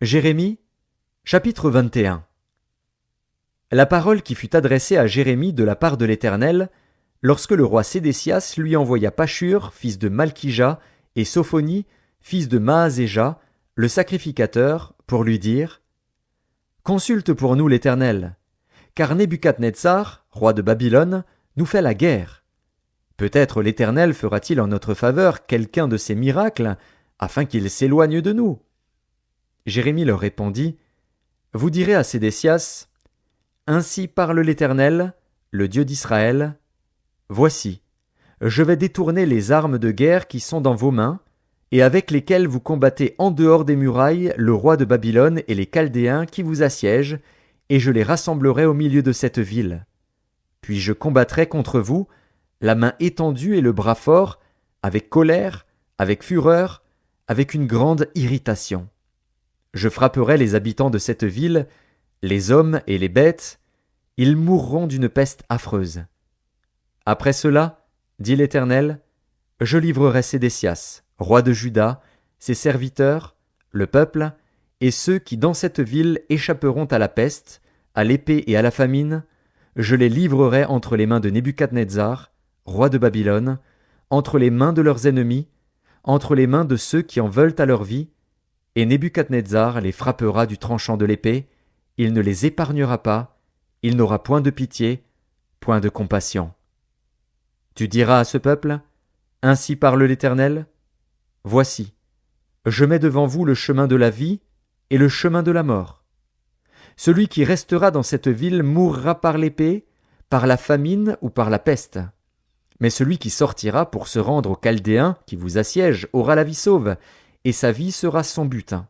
Jérémie, chapitre 21. La parole qui fut adressée à Jérémie de la part de l'Éternel, lorsque le roi Sédécias lui envoya Pashur, fils de Malkija, et Sophonie, fils de Maazéja, le sacrificateur, pour lui dire: Consulte pour nous l'Éternel, car Nebuchadnezzar, roi de Babylone, nous fait la guerre. Peut-être l'Éternel fera-t-il en notre faveur quelqu'un de ses miracles, afin qu'il s'éloigne de nous. Jérémie leur répondit: Vous direz à Sédécias: Ainsi parle l'Éternel, le Dieu d'Israël. Voici, je vais détourner les armes de guerre qui sont dans vos mains, et avec lesquelles vous combattez en dehors des murailles le roi de Babylone et les Chaldéens qui vous assiègent, et je les rassemblerai au milieu de cette ville. Puis je combattrai contre vous, la main étendue et le bras fort, avec colère, avec fureur, avec une grande irritation. Je frapperai les habitants de cette ville, les hommes et les bêtes, ils mourront d'une peste affreuse. Après cela, dit l'Éternel, je livrerai Sédécias, roi de Juda, ses serviteurs, le peuple, et ceux qui dans cette ville échapperont à la peste, à l'épée et à la famine, je les livrerai entre les mains de Nebuchadnezzar, roi de Babylone, entre les mains de leurs ennemis, entre les mains de ceux qui en veulent à leur vie, et Nebuchadnezzar les frappera du tranchant de l'épée, il ne les épargnera pas, il n'aura point de pitié, point de compassion. Tu diras à ce peuple: Ainsi parle l'Éternel. Voici, je mets devant vous le chemin de la vie et le chemin de la mort. Celui qui restera dans cette ville mourra par l'épée, par la famine ou par la peste. Mais celui qui sortira pour se rendre aux Chaldéens qui vous assiègent aura la vie sauve, et sa vie sera son butin.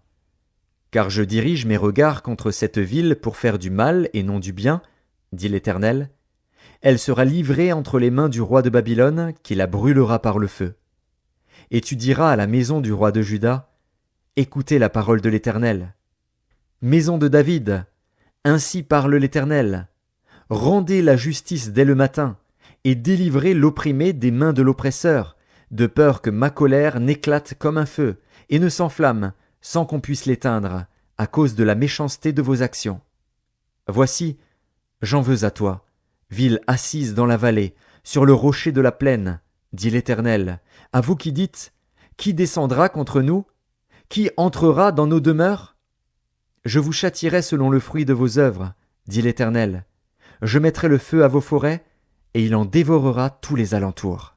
Car je dirige mes regards contre cette ville pour faire du mal et non du bien, dit l'Éternel. Elle sera livrée entre les mains du roi de Babylone, qui la brûlera par le feu. Et tu diras à la maison du roi de Juda: Écoutez la parole de l'Éternel. Maison de David, ainsi parle l'Éternel. Rendez la justice dès le matin, et délivrez l'opprimé des mains de l'oppresseur, de peur que ma colère n'éclate comme un feu, et ne s'enflamme, sans qu'on puisse l'éteindre, à cause de la méchanceté de vos actions. Voici, j'en veux à toi, ville assise dans la vallée, sur le rocher de la plaine, dit l'Éternel, à vous qui dites: Qui descendra contre nous? Qui entrera dans nos demeures? Je vous châtierai selon le fruit de vos œuvres, dit l'Éternel. Je mettrai le feu à vos forêts, et il en dévorera tous les alentours.